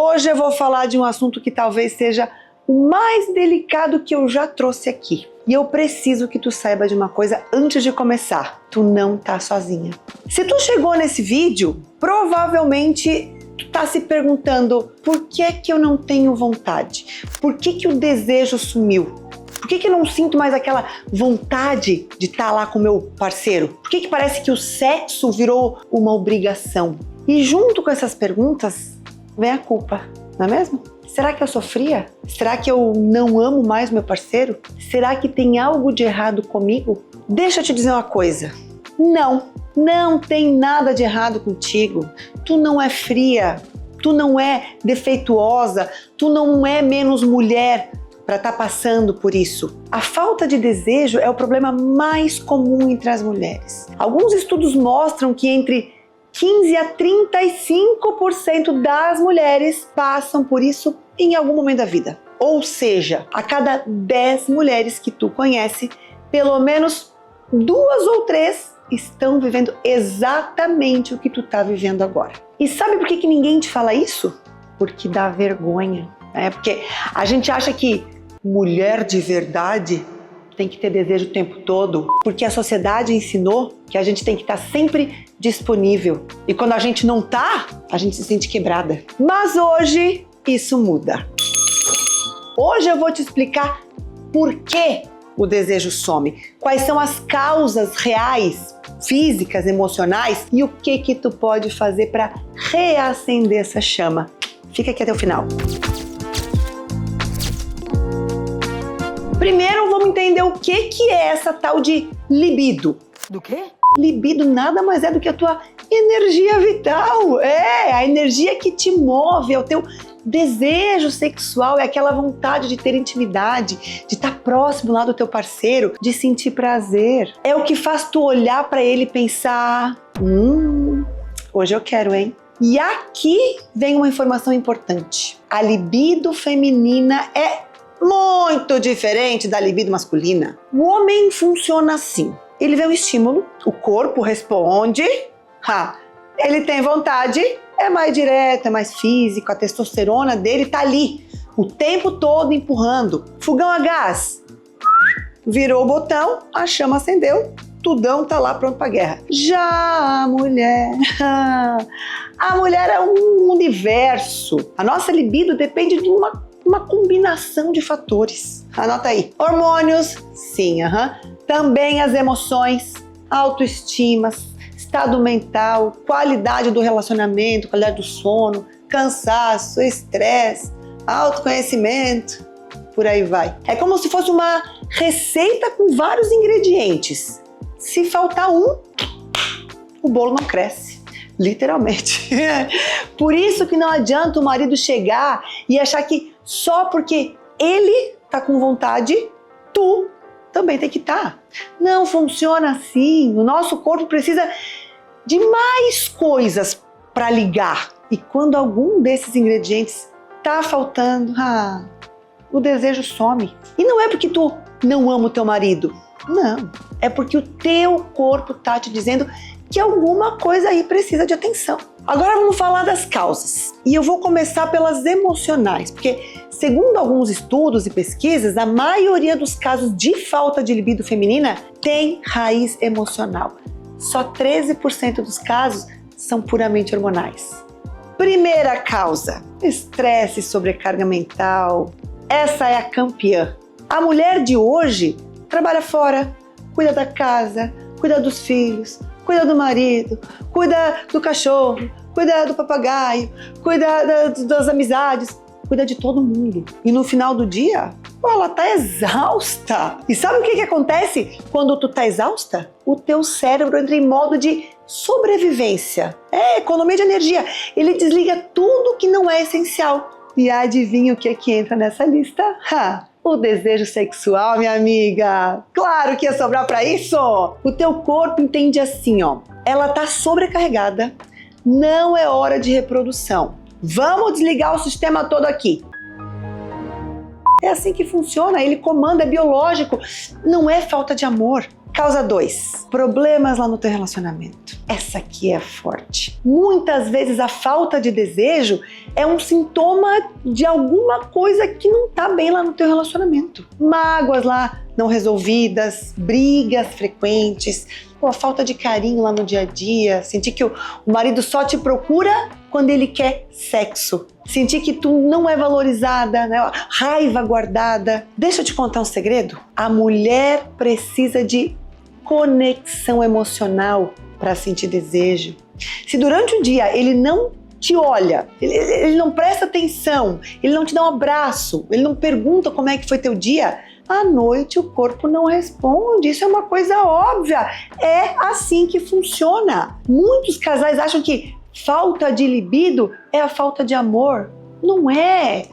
Hoje eu vou falar de um assunto que talvez seja o mais delicado que eu já trouxe aqui. E eu preciso que tu saiba de uma coisa antes de começar. Tu não tá sozinha. Se tu chegou nesse vídeo, provavelmente tu tá se perguntando por que é que eu não tenho vontade? Por que que o desejo sumiu? Por que que eu não sinto mais aquela vontade de estar lá com o meu parceiro? Por que que parece que o sexo virou uma obrigação? E junto com essas perguntas, vem a culpa, não é mesmo? Será que eu sou fria? Será que eu não amo mais meu parceiro? Será que tem algo de errado comigo? Deixa eu te dizer uma coisa. Não tem nada de errado contigo. Tu não é fria, tu não é defeituosa, tu não é menos mulher para estar passando por isso. A falta de desejo é o problema mais comum entre as mulheres. Alguns estudos mostram que entre 15 a 35% das mulheres passam por isso em algum momento da vida. Ou seja, a cada 10 mulheres que tu conhece, pelo menos 2 ou 3 estão vivendo exatamente o que tu tá vivendo agora. E sabe por que ninguém te fala isso? Porque dá vergonha. Porque a gente acha que mulher de verdade tem que ter desejo o tempo todo, porque a sociedade ensinou que a gente tem que estar sempre disponível. E quando a gente não tá, a gente se sente quebrada. Mas hoje isso muda. Hoje eu vou te explicar por que o desejo some, quais são as causas reais, físicas, emocionais e o que tu pode fazer para reacender essa chama. Fica aqui até o final. Primeiro vamos entender o que é essa tal de libido. Do quê? Libido nada mais é do que a tua energia vital. A energia que te move, é o teu desejo sexual, é aquela vontade de ter intimidade, de estar próximo lá do teu parceiro, de sentir prazer. É o que faz tu olhar para ele e pensar, hoje eu quero, hein? E aqui vem uma informação importante. A libido feminina é muito diferente da libido masculina. O homem funciona assim. Ele vê um estímulo, o corpo responde, ele tem vontade, é mais direto, é mais físico, a testosterona dele tá ali, o tempo todo empurrando. Fogão a gás, virou o botão, a chama acendeu, tudão tá lá pronto pra guerra. Já a mulher é um universo. A nossa libido depende de uma combinação de fatores. Anota aí. Hormônios, sim, também as emoções, autoestima, estado mental, qualidade do relacionamento, qualidade do sono, cansaço, estresse, autoconhecimento, por aí vai. É como se fosse uma receita com vários ingredientes. Se faltar um, o bolo não cresce. Literalmente. Por isso que não adianta o marido chegar e achar que só porque ele tá com vontade, tu também tem que estar. Não funciona assim. O nosso corpo precisa de mais coisas para ligar. E quando algum desses ingredientes tá faltando, o desejo some. E não é porque tu não ama o teu marido. Não. É porque o teu corpo tá te dizendo que alguma coisa aí precisa de atenção. Agora vamos falar das causas. E eu vou começar pelas emocionais, porque segundo alguns estudos e pesquisas, a maioria dos casos de falta de libido feminina tem raiz emocional. Só 13% dos casos são puramente hormonais. Primeira causa, estresse e sobrecarga mental. Essa é a campeã. A mulher de hoje trabalha fora, cuida da casa, cuida dos filhos, cuida do marido, cuida do cachorro, cuida do papagaio, cuida das amizades, cuida de todo mundo. E no final do dia, ela tá exausta. E sabe o que acontece quando tu tá exausta? O teu cérebro entra em modo de sobrevivência. Economia de energia. Ele desliga tudo que não é essencial. E adivinha o que entra nessa lista? O desejo sexual, minha amiga. Claro que ia sobrar pra isso. O teu corpo entende assim, ela tá sobrecarregada, não é hora de reprodução. Vamos desligar o sistema todo aqui. É assim que funciona, ele comanda, é biológico. Não é falta de amor, Causa 2, problemas lá no teu relacionamento. Essa aqui é forte. Muitas vezes a falta de desejo é um sintoma de alguma coisa que não tá bem lá no teu relacionamento. Mágoas lá não resolvidas, brigas frequentes, a falta de carinho lá no dia a dia, sentir que o marido só te procura quando ele quer sexo, sentir que tu não é valorizada, né? Raiva guardada. Deixa eu te contar um segredo. A mulher precisa de conexão emocional para sentir desejo. Se durante o dia ele não te olha, ele não presta atenção, ele não te dá um abraço, ele não pergunta como é que foi teu dia, à noite o corpo não responde. Isso é uma coisa óbvia. É assim que funciona. Muitos casais acham que falta de libido é a falta de amor. Não é.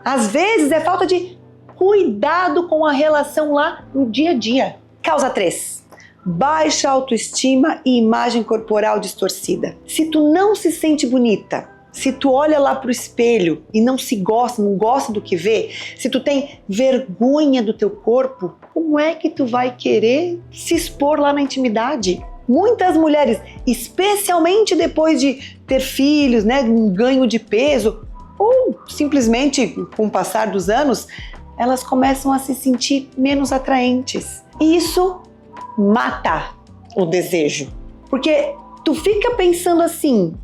Às vezes é falta de cuidado com a relação lá no dia a dia. Causa 3. Baixa autoestima e imagem corporal distorcida. Se tu não se sente bonita, se tu olha lá pro espelho e não se gosta, não gosta do que vê, se tu tem vergonha do teu corpo, como é que tu vai querer se expor lá na intimidade? Muitas mulheres, especialmente depois de ter filhos, né, um ganho de peso, ou simplesmente com o passar dos anos, elas começam a se sentir menos atraentes. E isso mata o desejo. Porque tu fica pensando assim,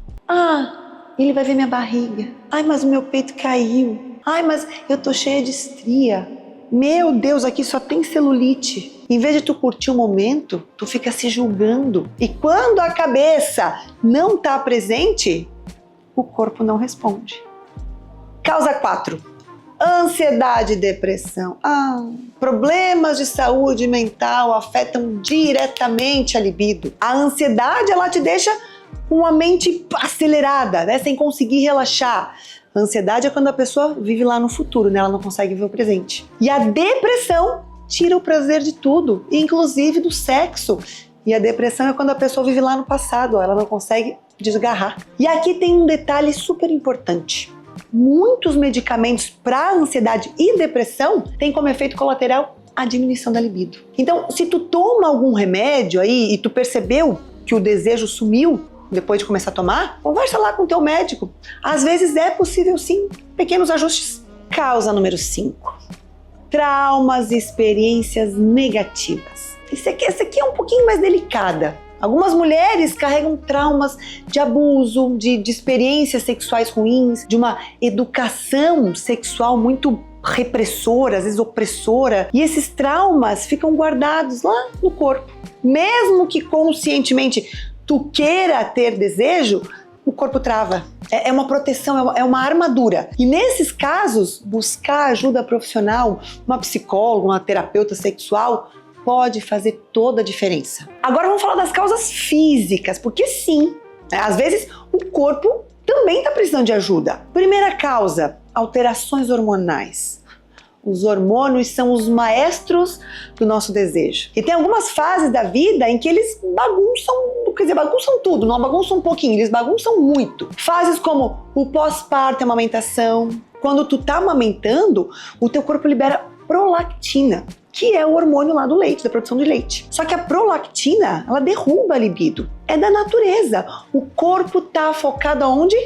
ele vai ver minha barriga. Ai, mas o meu peito caiu. Ai, mas eu tô cheia de estria. Meu Deus, aqui só tem celulite. Em vez de tu curtir o momento, tu fica se julgando. E quando a cabeça não tá presente, o corpo não responde. Causa 4. Ansiedade e depressão. Problemas de saúde mental afetam diretamente a libido. A ansiedade, ela te deixa com a mente acelerada, né? Sem conseguir relaxar. A ansiedade é quando a pessoa vive lá no futuro, né? Ela não consegue ver o presente. E a depressão tira o prazer de tudo, inclusive do sexo. E a depressão é quando a pessoa vive lá no passado, ela não consegue desgarrar. E aqui tem um detalhe super importante. Muitos medicamentos para ansiedade e depressão têm como efeito colateral a diminuição da libido. Então, se tu toma algum remédio aí e tu percebeu que o desejo sumiu depois de começar a tomar, conversa lá com o teu médico. Às vezes é possível sim, pequenos ajustes. Causa número 5. Traumas e experiências negativas. Essa aqui é um pouquinho mais delicada. Algumas mulheres carregam traumas de abuso, de experiências sexuais ruins, de uma educação sexual muito repressora, às vezes opressora, e esses traumas ficam guardados lá no corpo. Mesmo que conscientemente tu queira ter desejo, o corpo trava. É uma proteção, é uma armadura. E nesses casos, buscar ajuda profissional, uma psicóloga, uma terapeuta sexual, pode fazer toda a diferença. Agora vamos falar das causas físicas, porque sim, às vezes o corpo também está precisando de ajuda. Primeira causa, alterações hormonais. Os hormônios são os maestros do nosso desejo. E tem algumas fases da vida em que eles bagunçam tudo, não bagunçam um pouquinho, eles bagunçam muito. Fases como o pós-parto e amamentação. Quando tu tá amamentando, o teu corpo libera prolactina, que é o hormônio lá do leite, da produção de leite. Só que a prolactina, ela derruba a libido. É da natureza. O corpo tá focado aonde?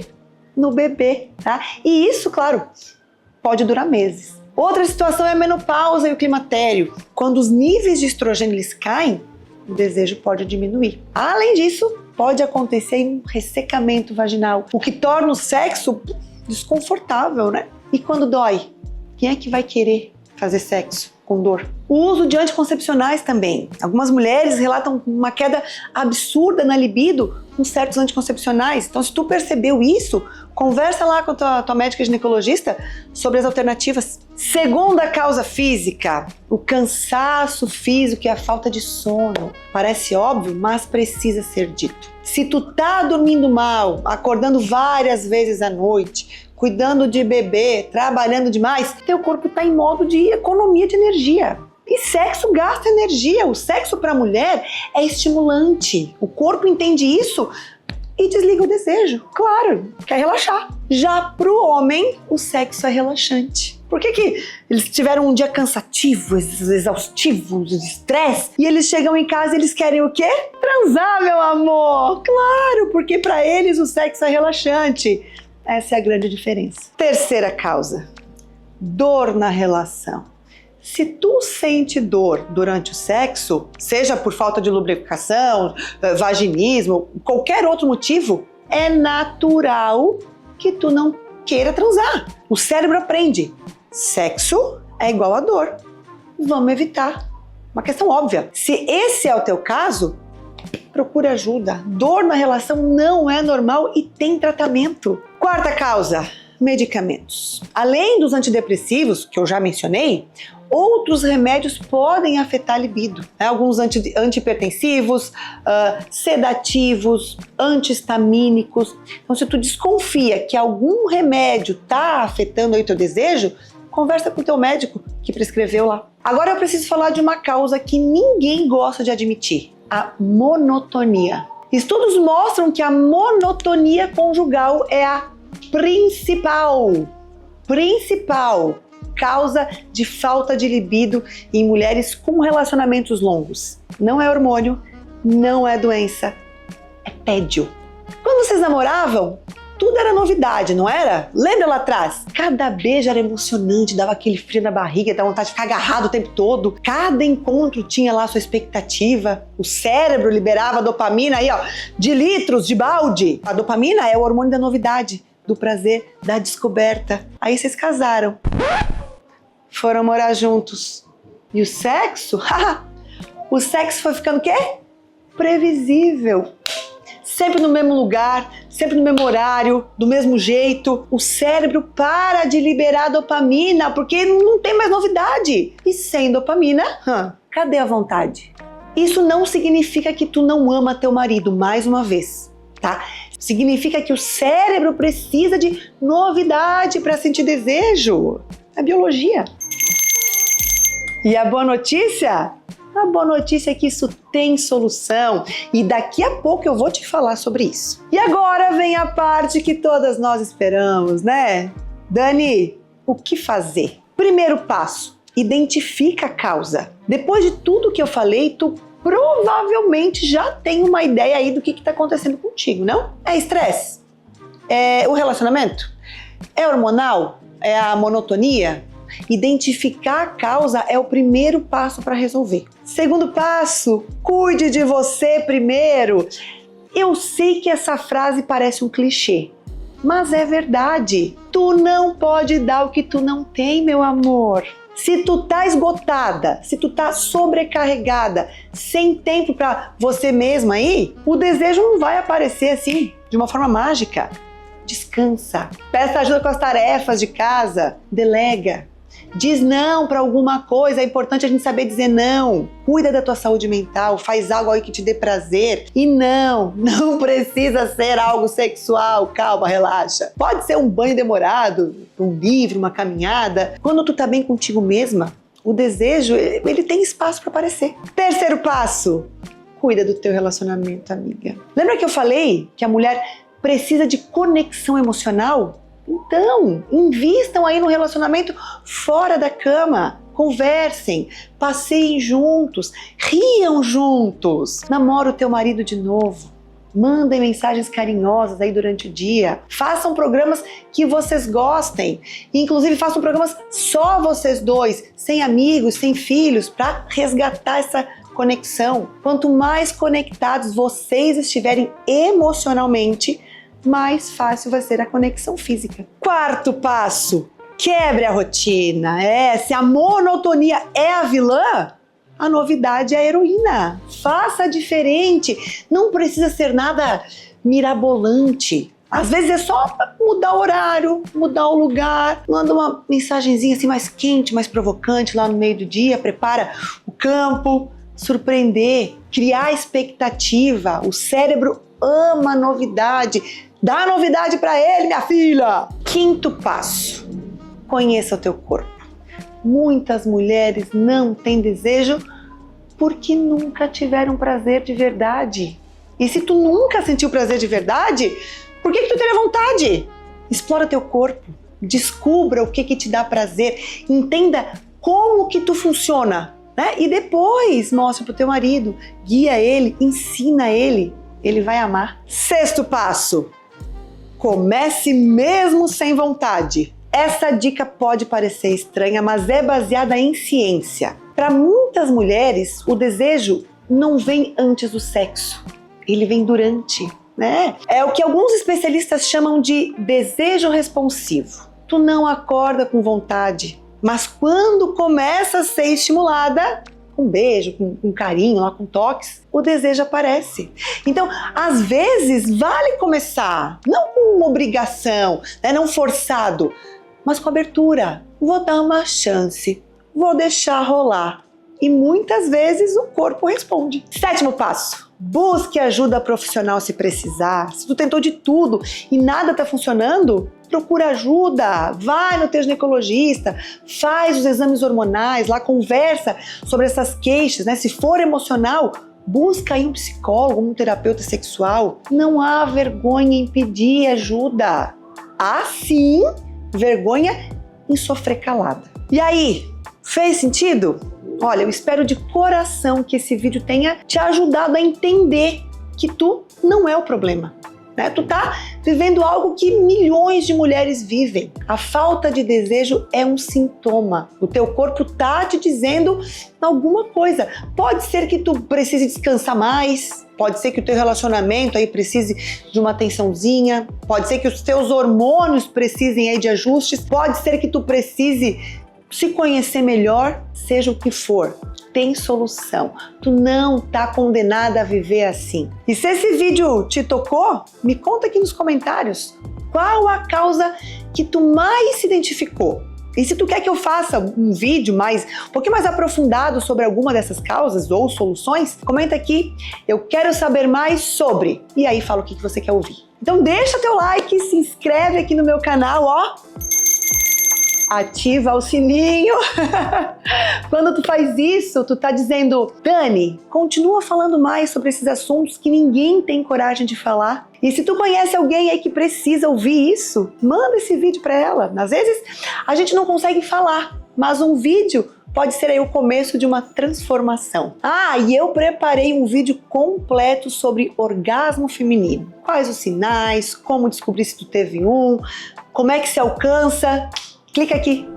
No bebê, tá? E isso, claro, pode durar meses. Outra situação é a menopausa e o climatério. Quando os níveis de estrogênio eles caem, o desejo pode diminuir. Além disso, pode acontecer um ressecamento vaginal, o que torna o sexo desconfortável, né? E quando dói, quem é que vai querer fazer sexo com dor? O uso de anticoncepcionais também. Algumas mulheres relatam uma queda absurda na libido com certos anticoncepcionais. Então, se tu percebeu isso, conversa lá com a tua médica ginecologista sobre as alternativas. Segunda causa física, o cansaço físico e a falta de sono. Parece óbvio, mas precisa ser dito. Se tu tá dormindo mal, acordando várias vezes à noite, cuidando de bebê, trabalhando demais, teu corpo tá em modo de economia de energia. E sexo gasta energia. O sexo para a mulher é estimulante. O corpo entende isso e desliga o desejo. Claro, quer relaxar. Já pro homem, o sexo é relaxante. Por que eles tiveram um dia cansativo, exaustivo, de estresse, e eles chegam em casa e eles querem o quê? Transar, meu amor! Claro, porque para eles o sexo é relaxante. Essa é a grande diferença. Terceira causa, dor na relação. Se tu sente dor durante o sexo, seja por falta de lubrificação, vaginismo, qualquer outro motivo, é natural que tu não queira transar. O cérebro aprende. Sexo é igual a dor. Vamos evitar. Uma questão óbvia. Se esse é o teu caso, procure ajuda. Dor na relação não é normal e tem tratamento. Quarta causa, medicamentos. Além dos antidepressivos, que eu já mencionei, outros remédios podem afetar a libido. Alguns antihipertensivos, sedativos, antihistamínicos. Então, se tu desconfia que algum remédio está afetando aí o teu desejo, conversa com o teu médico que prescreveu lá. Agora eu preciso falar de uma causa que ninguém gosta de admitir: a monotonia. Estudos mostram que a monotonia conjugal é a principal causa de falta de libido em mulheres com relacionamentos longos. Não é hormônio, não é doença, é tédio. Quando vocês namoravam, tudo era novidade, não era? Lembra lá atrás? Cada beijo era emocionante, dava aquele frio na barriga, dava vontade de ficar agarrado o tempo todo. Cada encontro tinha lá sua expectativa. O cérebro liberava dopamina aí, ó, de litros, de balde. A dopamina é o hormônio da novidade, do prazer, da descoberta. Aí vocês casaram. Foram morar juntos. E o sexo? O sexo foi ficando o quê? Previsível. Sempre no mesmo lugar, sempre no mesmo horário, do mesmo jeito. O cérebro para de liberar dopamina porque não tem mais novidade. E sem dopamina, cadê a vontade? Isso não significa que tu não ama teu marido, mais uma vez, tá? Significa que o cérebro precisa de novidade para sentir desejo. É biologia. E a boa notícia? A boa notícia é que isso tem solução e daqui a pouco eu vou te falar sobre isso. E agora vem a parte que todas nós esperamos, né? Dani, o que fazer? Primeiro passo, identifica a causa. Depois de tudo que eu falei, tu provavelmente já tem uma ideia aí do que está acontecendo contigo, não? É estresse? É o relacionamento? É hormonal? É a monotonia? Identificar a causa é o primeiro passo para resolver. Segundo passo, cuide de você primeiro. Eu sei que essa frase parece um clichê, mas é verdade. Tu não pode dar o que tu não tem, meu amor. Se tu tá esgotada, se tu tá sobrecarregada, sem tempo para você mesma aí, o desejo não vai aparecer assim, de uma forma mágica. Descansa, peça ajuda com as tarefas de casa, delega. Diz não para alguma coisa, é importante a gente saber dizer não. Cuida da tua saúde mental, faz algo aí que te dê prazer. E não precisa ser algo sexual, calma, relaxa. Pode ser um banho demorado, um livro, uma caminhada. Quando tu tá bem contigo mesma, o desejo, ele tem espaço para aparecer. Terceiro passo, cuida do teu relacionamento, amiga. Lembra que eu falei que a mulher precisa de conexão emocional? Então, invistam aí no relacionamento fora da cama. Conversem, passeiem juntos, riam juntos. Namora o teu marido de novo. Mandem mensagens carinhosas aí durante o dia. Façam programas que vocês gostem. Inclusive, façam programas só vocês dois, sem amigos, sem filhos, para resgatar essa conexão. Quanto mais conectados vocês estiverem emocionalmente, mais fácil vai ser a conexão física. Quarto passo, quebre a rotina. Se a monotonia é a vilã, a novidade é a heroína. Faça diferente. Não precisa ser nada mirabolante. Às vezes é só mudar o horário, mudar o lugar, manda uma mensagenzinha assim mais quente, mais provocante lá no meio do dia, prepara o campo, surpreender, criar expectativa. O cérebro ama novidade. Dá novidade para ele, minha filha! Quinto passo, conheça o teu corpo. Muitas mulheres não têm desejo porque nunca tiveram prazer de verdade. E se tu nunca sentiu prazer de verdade, por que tu teria vontade? Explora teu corpo, descubra o que te dá prazer, entenda como que tu funciona, né? E depois mostra pro teu marido, guia ele, ensina ele vai amar. 6º passo, comece mesmo sem vontade. Essa dica pode parecer estranha, mas é baseada em ciência. Para muitas mulheres, o desejo não vem antes do sexo, ele vem durante, né? É o que alguns especialistas chamam de desejo responsivo. Tu não acorda com vontade, mas quando começa a ser estimulada, com beijo, com carinho, lá com toques, o desejo aparece. Então, às vezes, vale começar, não com uma obrigação, né, não forçado, mas com abertura. Vou dar uma chance, vou deixar rolar. E muitas vezes o corpo responde. 7º passo. Busque ajuda profissional se precisar. Se tu tentou de tudo e nada tá funcionando, procura ajuda. Vai no teu ginecologista, faz os exames hormonais, lá conversa sobre essas queixas, né? Se for emocional, busca aí um psicólogo, um terapeuta sexual. Não há vergonha em pedir ajuda. Há sim vergonha em sofrer calada. E aí, fez sentido? Olha, eu espero de coração que esse vídeo tenha te ajudado a entender que tu não é o problema, né? Tu tá vivendo algo que milhões de mulheres vivem. A falta de desejo é um sintoma. O teu corpo tá te dizendo alguma coisa. Pode ser que tu precise descansar mais, pode ser que o teu relacionamento aí precise de uma atençãozinha, pode ser que os teus hormônios precisem aí de ajustes, pode ser que tu precise se conhecer melhor, seja o que for, tem solução. Tu não tá condenada a viver assim. E se esse vídeo te tocou, me conta aqui nos comentários qual a causa que tu mais se identificou. E se tu quer que eu faça um vídeo um pouquinho mais aprofundado sobre alguma dessas causas ou soluções, comenta aqui, eu quero saber mais sobre. E aí fala o que você quer ouvir. Então deixa teu like, se inscreve aqui no meu canal, ó. Ativa o sininho. Quando tu faz isso, tu tá dizendo, Dani, continua falando mais sobre esses assuntos que ninguém tem coragem de falar. E se tu conhece alguém aí que precisa ouvir isso, manda esse vídeo para ela. Às vezes a gente não consegue falar, mas um vídeo pode ser aí o começo de uma transformação. Ah, e eu preparei um vídeo completo sobre orgasmo feminino. Quais os sinais, como descobrir se tu teve um, como é que se alcança. Clica aqui